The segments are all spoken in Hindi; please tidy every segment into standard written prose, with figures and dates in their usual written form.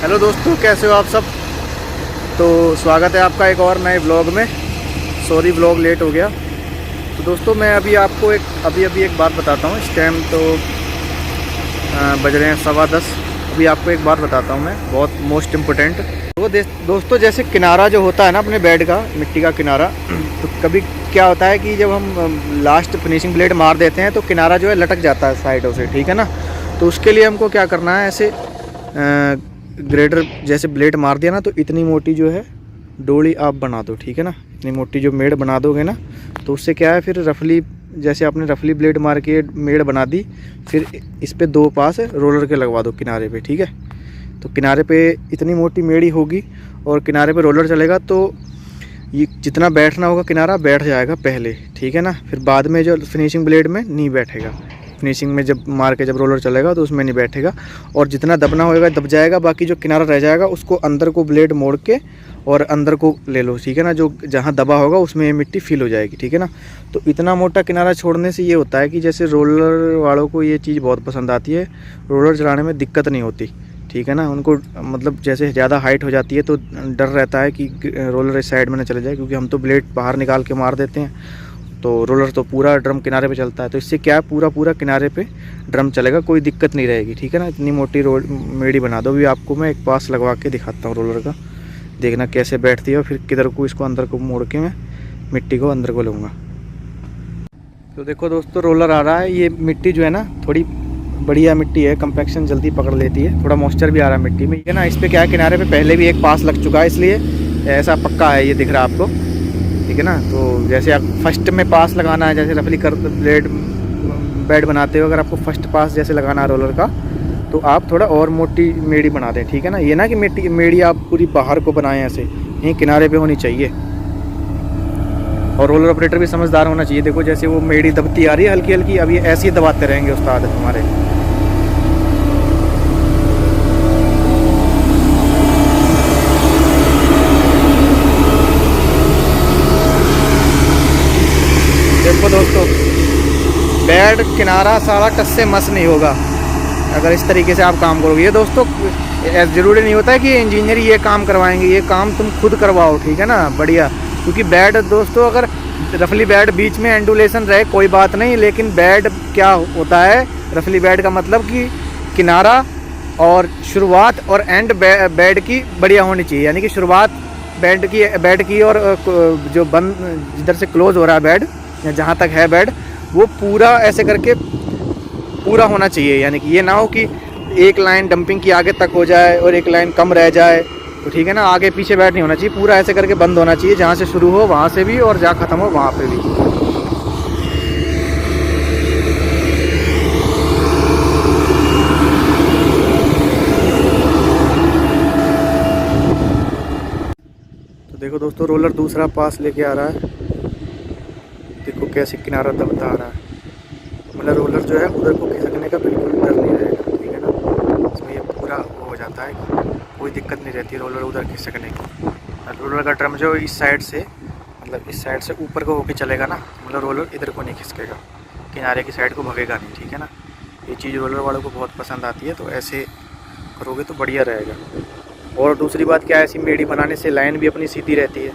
हेलो दोस्तों, कैसे हो आप सब। तो स्वागत है आपका एक और नए ब्लॉग में। सॉरी ब्लॉग लेट हो गया। तो दोस्तों मैं अभी आपको अभी एक बात बताता हूँ। इस टाइम तो बज रहे हैं 10:15। अभी आपको एक बात बताता हूँ मैं, बहुत मोस्ट इम्पोर्टेंट। तो दोस्तों जैसे किनारा जो होता है ना अपने बेड का, मिट्टी का किनारा, तो कभी क्या होता है कि जब हम लास्ट फिनिशिंग ब्लेड मार देते हैं तो किनारा जो है लटक जाता है साइडों से, ठीक है ना। तो उसके लिए हमको क्या करना है, ऐसे ग्रेडर जैसे ब्लेड मार दिया ना तो इतनी मोटी जो है डोरी आप बना दो, ठीक है ना। इतनी मोटी जो मेड़ बना दोगे ना तो उससे क्या है, फिर रफली जैसे आपने रफली ब्लेड मार के मेड़ बना दी, फिर इस पे 2 पास रोलर के लगवा दो किनारे पे, ठीक है। तो किनारे पे इतनी मोटी मेड़ी होगी और किनारे पे रोलर चलेगा तो ये जितना बैठना होगा किनारा बैठ जाएगा पहले, ठीक है ना। फिर बाद में जो फिनिशिंग ब्लेड में नहीं बैठेगा, फिनिशिंग में जब मार के जब रोलर चलेगा तो उसमें नहीं बैठेगा। और जितना दबना होगा दब जाएगा, बाकी जो किनारा रह जाएगा उसको अंदर को ब्लेड मोड़ के और अंदर को ले लो, ठीक है ना। जो जहाँ दबा होगा उसमें ये मिट्टी फिल हो जाएगी, ठीक है ना। तो इतना मोटा किनारा छोड़ने से ये होता है कि जैसे रोलर वालों को ये चीज़ बहुत पसंद आती है, रोलर चलाने में दिक्कत नहीं होती, ठीक है ना। उनको मतलब जैसे ज़्यादा हाइट हो जाती है तो डर रहता है कि रोलर इस साइड में ना चले जाए, क्योंकि हम तो ब्लेड बाहर निकाल के मार देते हैं, तो रोलर तो पूरा ड्रम किनारे पे चलता है। तो इससे क्या पूरा किनारे पे ड्रम चलेगा, कोई दिक्कत नहीं रहेगी, ठीक है ना। इतनी मोटी मेड़ी बना दो। अभी आपको मैं एक पास लगवा के दिखाता हूँ रोलर का, देखना कैसे बैठती है। और फिर किधर को इसको अंदर को मोड़ के मैं मिट्टी को अंदर को लूँगा। तो देखो दोस्तों रोलर आ रहा है। ये मिट्टी जो है ना थोड़ी बढ़िया मिट्टी है, कंपैक्शन जल्दी पकड़ लेती है, थोड़ा मॉइस्चर भी आ रहा है मिट्टी में, ये ना। इस पर क्या है, किनारे पे पहले भी एक पास लग चुका है, इसलिए ऐसा पक्का है, ये दिख रहा है आपको, ठीक है ना। तो जैसे आप फर्स्ट में पास लगाना है, जैसे रफली कर बेड बनाते हो, अगर आपको फर्स्ट पास जैसे लगाना है रोलर का तो आप थोड़ा और मोटी मेड़ी बना दें, ठीक है ना। ये ना कि मेड़ी आप पूरी बाहर को बनाएं, ऐसे यहीं किनारे पे होनी चाहिए। और रोलर ऑपरेटर भी समझदार होना चाहिए। देखो जैसे वो मेड़ी दबती आ रही है हल्की हल्की, अब ये ऐसे ही दबाते रहेंगे उस्ताद हमारे। देखो दोस्तों बेड किनारा सारा टस से मस नहीं होगा अगर इस तरीके से आप काम करोगे। ये दोस्तों ज़रूरी नहीं होता है कि इंजीनियर ये काम करवाएंगे, ये काम तुम खुद करवाओ, ठीक है ना, बढ़िया। क्योंकि बेड दोस्तों अगर रफली बेड बीच में एंडुलेशन रहे कोई बात नहीं, लेकिन बेड क्या होता है, रफली बेड का मतलब कि किनारा और शुरुआत और एंड बेड की बढ़िया होनी चाहिए। यानी कि शुरुआत बेड की और जो बंद जिधर से क्लोज हो रहा है बेड या जहाँ तक है बेड, वो पूरा ऐसे करके पूरा होना चाहिए। यानी कि ये ना हो कि एक लाइन डंपिंग की आगे तक हो जाए और एक लाइन कम रह जाए, तो ठीक है ना। आगे पीछे बेड नहीं होना चाहिए, पूरा ऐसे करके बंद होना चाहिए, जहाँ से शुरू हो वहाँ से भी और जहाँ ख़त्म हो वहाँ पे भी। तो देखो दोस्तों रोलर दूसरा पास लेके आ रहा है, देखो कैसे किनारा दबता आ रहा है। मतलब रोलर जो है उधर को खिसकने का बिल्कुल डर नहीं रहेगा, ठीक है ना। इसमें ये पूरा हो जाता है, कोई दिक्कत नहीं रहती रोलर उधर खिसकने की। रोलर का ड्रम जो इस साइड से, मतलब इस साइड से ऊपर को होके चलेगा ना, मतलब रोलर इधर को नहीं खिसकेगा, किनारे की साइड को भगेगा नहीं, ठीक है ना। ये चीज़ रोलर वालों को बहुत पसंद आती है, तो ऐसे करोगे तो बढ़िया रहेगा। और दूसरी बात क्या है, ऐसी मेड़ी बनाने से लाइन भी अपनी सीधी रहती है,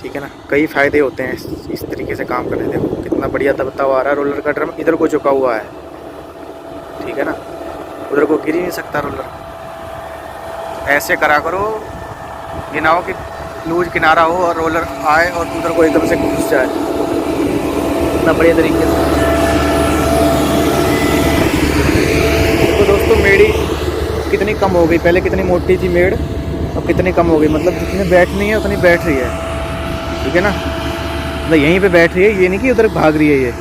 ठीक है ना। कई फ़ायदे होते हैं इस तरीके से काम करने। देखो कितना बढ़िया दबता हुआ आ रहा है रोलर का ड्रम, इधर को झुका हुआ है, ठीक है ना, उधर को गिर ही नहीं सकता रोलर। ऐसे करा करो, ये ना हो कि लूज किनारा हो और रोलर आए और उधर को एकदम से घुस जाए, इतना बढ़िया तरीके से। तो दोस्तों मेड़ी कितनी कम हो गई, पहले कितनी मोटी थी मेड़, अब कितनी कम हो गई। मतलब जितनी बैठनी है उतनी बैठ रही है, ठीक है ना। मतलब यहीं पे बैठ रही है, ये नहीं कि उधर भाग रही है। ये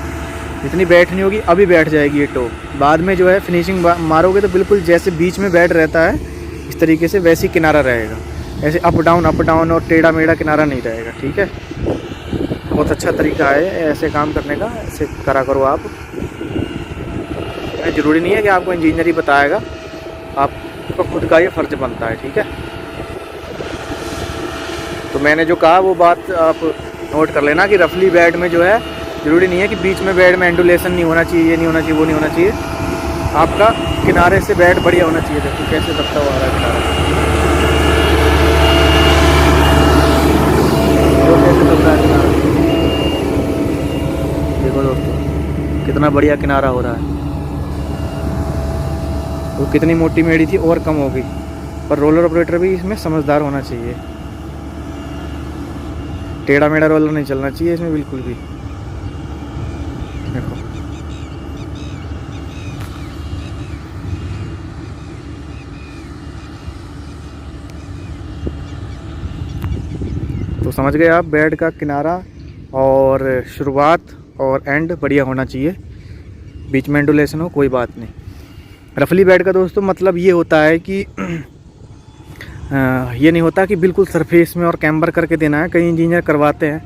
जितनी बैठनी होगी अभी बैठ जाएगी ये टो। बाद में जो है फिनिशिंग मारोगे तो बिल्कुल जैसे बीच में बैठ रहता है इस तरीके से वैसे ही किनारा रहेगा। ऐसे अप डाउन और टेढ़ा मेढ़ा किनारा नहीं रहेगा, ठीक है। बहुत अच्छा तरीका है ऐसे काम करने का, ऐसे करा करो आप। ज़रूरी नहीं है कि आपको इंजीनियर ही बताएगा, आपको खुद का ये फ़र्ज बनता है, ठीक है। तो मैंने जो कहा वो बात आप नोट कर लेना कि रफली बेड में जो है ज़रूरी नहीं है कि बीच में बेड में एंडुलेशन नहीं होना चाहिए, ये नहीं होना चाहिए, वो नहीं होना चाहिए। आपका किनारे से बेड बढ़िया होना चाहिए। देखो कैसे दबता हुआ आ रहा है किनारा, देखो कैसे दब रहा है किनारा। देखो दोस्तों कितना बढ़िया किनारा हो रहा है। वो कितनी मोटी मेड़ी थी और कम हो गई, पर रोलर ऑपरेटर भी इसमें समझदार होना चाहिए। टेढ़ा मेढ़ा रोलर नहीं चलना चाहिए इसमें बिल्कुल भी। देखो तो समझ गए आप, बेड का किनारा और शुरुआत और एंड बढ़िया होना चाहिए, बीच में एंडुलेशन हो कोई बात नहीं। रफली बेड का दोस्तों मतलब ये होता है कि ये नहीं होता कि बिल्कुल सरफेस में और कैम्बर करके देना है। कई इंजीनियर करवाते हैं,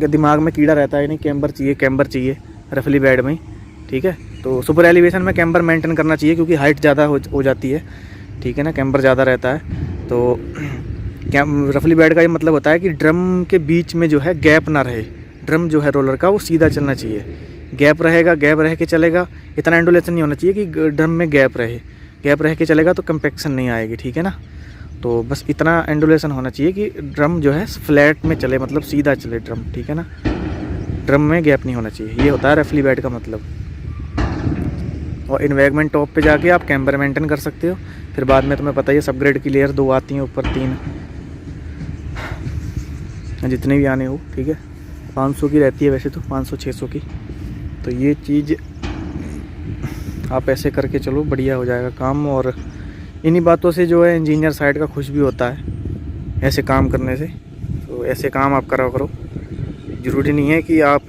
दिमाग में कीड़ा रहता है नहीं कैम्बर चाहिए रफली बेड में, ठीक है। तो सुपर एलिवेशन में कैम्बर मेंटेन करना चाहिए क्योंकि हाइट ज़्यादा हो जाती है, ठीक है ना, कैम्बर ज़्यादा रहता है। तो रफली बेड का ये मतलब होता है कि ड्रम के बीच में जो है गैप ना रहे, ड्रम जो है रोलर का वो सीधा चलना चाहिए। गैप रहेगा, गैप रह के चलेगा, इतना एंडुलेशन नहीं होना चाहिए कि ड्रम में गैप रह के चलेगा तो कंपैक्शन नहीं आएगी, ठीक है ना। तो बस इतना एंडुलेशन होना चाहिए कि ड्रम जो है फ्लैट में चले, मतलब सीधा चले ड्रम, ठीक है ना, ड्रम में गैप नहीं होना चाहिए। ये होता है रफली बेड का मतलब। और इन्वेगमेंट टॉप पे जाके आप कैम्बर मेंटेन कर सकते हो। फिर बाद में तुम्हें पता ही है सबग्रेड की लेयर 2 आती हैं, ऊपर 3, जितने भी आने हो, ठीक है। 500 की रहती है वैसे तो, 500-600 की। तो ये चीज़ आप ऐसे करके चलो, बढ़िया हो जाएगा काम। और इन्हीं बातों से जो है इंजीनियर साइड का खुश भी होता है, ऐसे काम करने से। तो ऐसे काम आप करा करो, ज़रूरी नहीं है कि आप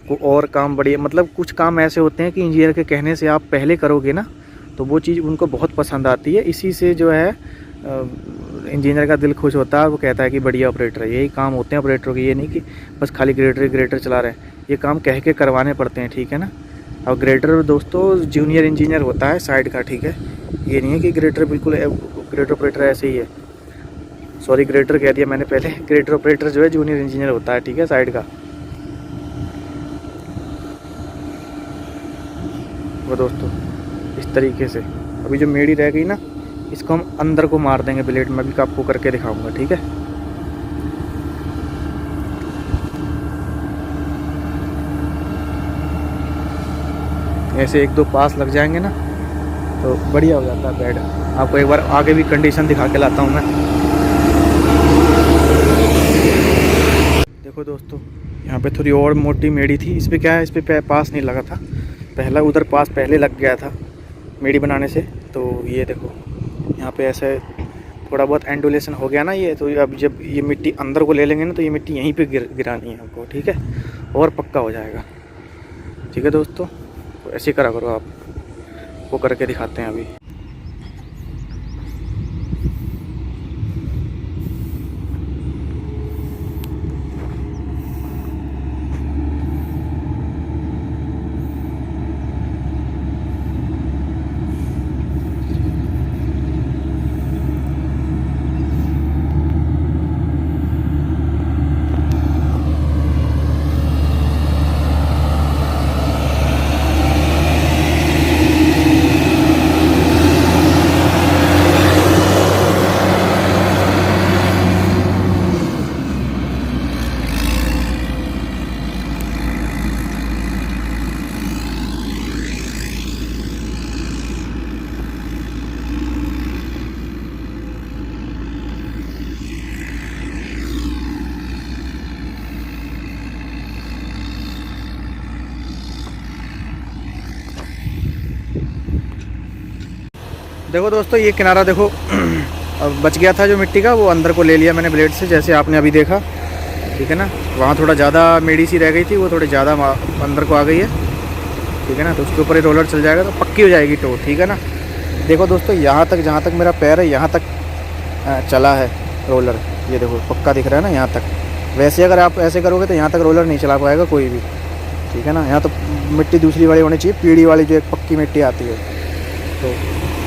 को और काम बढ़िया, मतलब कुछ काम ऐसे होते हैं कि इंजीनियर के कहने से आप पहले करोगे ना तो वो चीज़ उनको बहुत पसंद आती है। इसी से जो है इंजीनियर का दिल खुश होता है, वो कहता है कि बढ़िया ऑपरेटर है। यही काम होते हैं ऑपरेटरों के, ये नहीं कि बस खाली ग्रेटर चला रहे हैं, ये काम कह के करवाने पड़ते हैं, ठीक है ना। और ग्रेटर दोस्तों जूनियर इंजीनियर होता है साइड का, ठीक है। ये नहीं है कि ग्रेटर बिल्कुल ग्रेटर ऑपरेटर ऐसे ही है, सॉरी ग्रेटर कह दिया मैंने पहले। ग्रेटर ऑपरेटर जो है जूनियर इंजीनियर होता है, ठीक है, साइड का वो दोस्तों। इस तरीके से अभी जो मेड़ी रह गई ना, इसको हम अंदर को मार देंगे ब्लेड में, भी आपको करके दिखाऊंगा, ठीक है। ऐसे 1-2 पास लग जाएंगे ना तो बढ़िया हो जाता है बेड। आपको एक बार आगे भी कंडीशन दिखा के लाता हूँ मैं। देखो दोस्तों यहाँ पे थोड़ी और मोटी मेड़ी थी, इस पर क्या है, इस पर पास नहीं लगा था पहला, उधर पास पहले लग गया था मेड़ी बनाने से। तो ये देखो यहाँ पे ऐसे थोड़ा बहुत एंडुलेशन हो गया ना ये। तो अब जब ये मिट्टी अंदर को ले लेंगे ना तो ये मिट्टी यहीं पे गिरानी है हमको, ठीक है, और पक्का हो जाएगा, ठीक है दोस्तों। तो ऐसे करा करो आप, वो करके दिखाते हैं अभी। देखो दोस्तों ये किनारा देखो अब बच गया था जो मिट्टी का, वो अंदर को ले लिया मैंने ब्लेड से, जैसे आपने अभी देखा, ठीक है ना। वहाँ थोड़ा ज़्यादा मेड़ी सी रह गई थी, वो थोड़ी ज़्यादा अंदर को आ गई है, ठीक है ना। तो उसके ऊपर ही रोलर चल जाएगा तो पक्की हो जाएगी टो, ठीक है ना। देखो दोस्तों यहाँ तक, जहाँ तक मेरा पैर है यहाँ तक चला है रोलर, ये देखो पक्का दिख रहा है ना यहाँ तक। वैसे अगर आप ऐसे करोगे तो यहाँ तक रोलर नहीं चला पाएगा कोई भी, ठीक है ना। यहाँ तो मिट्टी दूसरी वाली होनी चाहिए, पीढ़ी वाली जो एक पक्की मिट्टी आती है। तो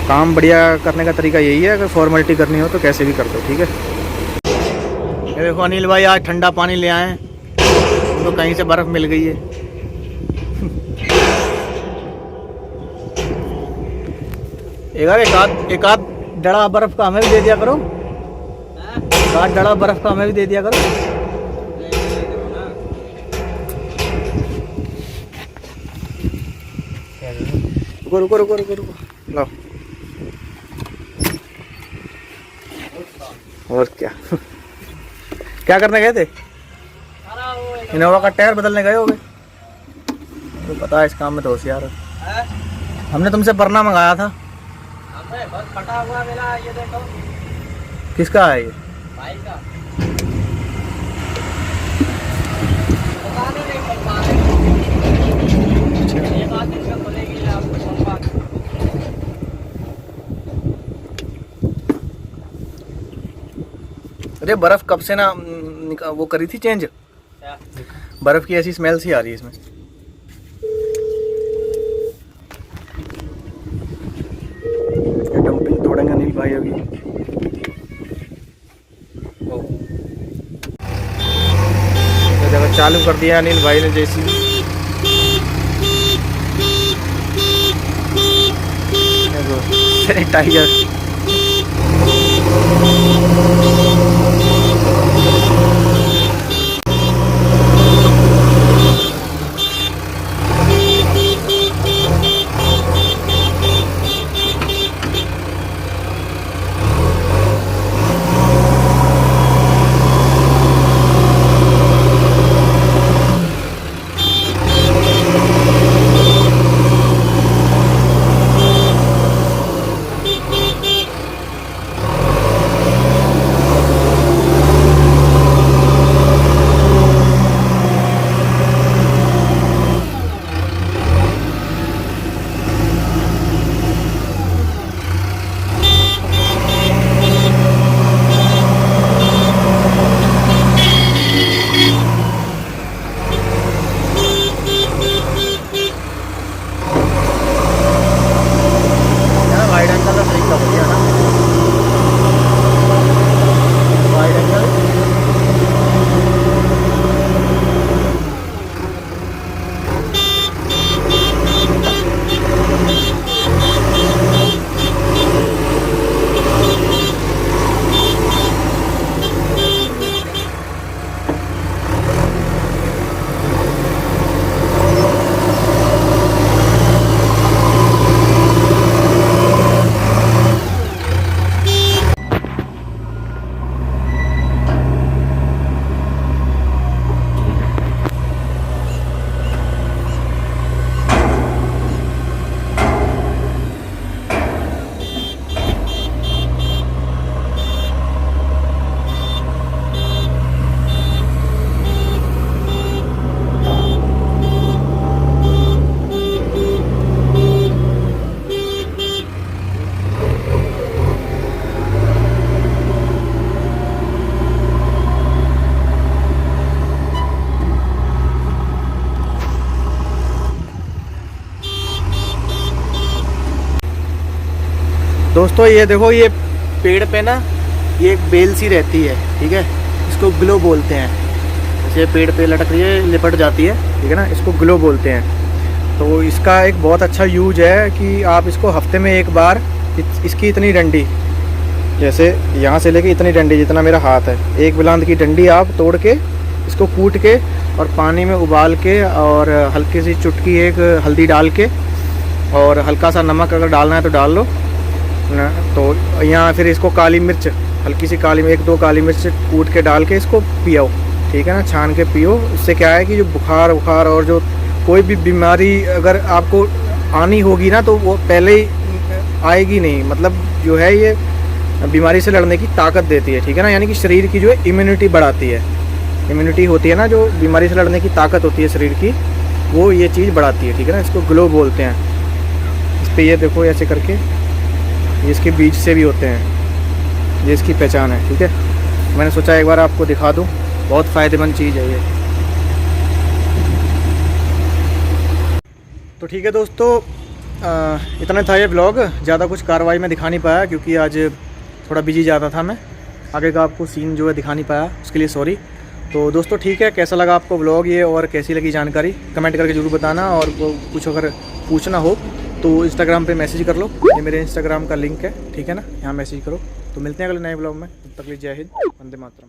काम बढ़िया करने का तरीका यही है, अगर फॉर्मेलिटी करनी हो तो कैसे भी कर दो, ठीक है। ये देखो अनिल भाई आज ठंडा पानी ले आए, तो कहीं से बर्फ़ मिल गई है। यार एक आध डड़ा बर्फ का हमें भी दे दिया करो। एक आध डड़ा बर्फ का हमें भी दे दिया करो। रुको रुको रुको रुको रुको, लाओ। और क्या क्या करने गए थे? इनोवा का टायर बदलने गए होगे। तो पता है इस काम में तो होशियार हो। हमने तुमसे परना मंगाया था। बस फटा हुआ मेरा, ये देखो। किसका है ये? भाई का। अरे बर्फ कब से ना वो करी थी चेंज। बर्फ की ऐसी स्मेल सी आ रही है इसमें। डंपिंग तोड़ेंगे अनिल भाई अभी। जगह चालू कर दिया अनिल भाई ने जैसी। सैनिटाइजर। दोस्तों ये देखो, ये पेड़ पे ना ये एक बेल सी रहती है, ठीक है। इसको ग्लो बोलते हैं। जैसे पेड़ पे लटक रही है, लिपट जाती है, ठीक है ना, इसको ग्लो बोलते हैं। तो इसका एक बहुत अच्छा यूज है कि आप इसको हफ्ते में एक बार, इसकी इतनी डंडी, जैसे यहाँ से लेके इतनी डंडी जितना मेरा हाथ है, एक बुलंद की डंडी आप तोड़ के इसको कूट के और पानी में उबाल के और हल्की सी चुटकी एक हल्दी डाल के और हल्का सा नमक अगर डालना है तो डाल लो ना। तो यहाँ फिर इसको काली मिर्च, हल्की सी काली, एक दो काली मिर्च कूट के डाल के इसको पियो, ठीक है ना, छान के पियो। इससे क्या है कि जो बुखार और जो कोई भी बीमारी अगर आपको आनी होगी ना तो वो पहले ही आएगी नहीं। मतलब जो है ये बीमारी से लड़ने की ताकत देती है, ठीक है ना, यानी कि शरीर की जो है इम्यूनिटी बढ़ाती है। इम्यूनिटी होती है ना, जो बीमारी से लड़ने की ताकत होती है शरीर की, वो ये चीज़ बढ़ाती है, ठीक है ना। इसको ग्लो बोलते हैं। इस पर ये देखो ऐसे करके, ये इसके बीज से भी होते हैं, ये इसकी पहचान है, ठीक है। मैंने सोचा एक बार आपको दिखा दूँ, बहुत फ़ायदेमंद चीज़ है ये। तो ठीक है दोस्तों, इतना था ये ब्लॉग। ज़्यादा कुछ कार्रवाई में दिखा नहीं पाया क्योंकि आज थोड़ा बिजी ज़्यादा था मैं। आगे का आपको सीन जो है दिखा नहीं पाया, उसके लिए सॉरी। तो दोस्तों ठीक है, कैसा लगा आपको ब्लॉग ये और कैसी लगी जानकारी कमेंट करके ज़रूर बताना। और कुछ अगर पूछना हो तो इंस्टाग्राम पे मैसेज कर लो, ये मेरे इंस्टाग्राम का लिंक है, ठीक है ना, यहाँ मैसेज करो। तो मिलते हैं अगले नए ब्लॉग में, तब तक के लिए जय हिंद, वंदे मातरम।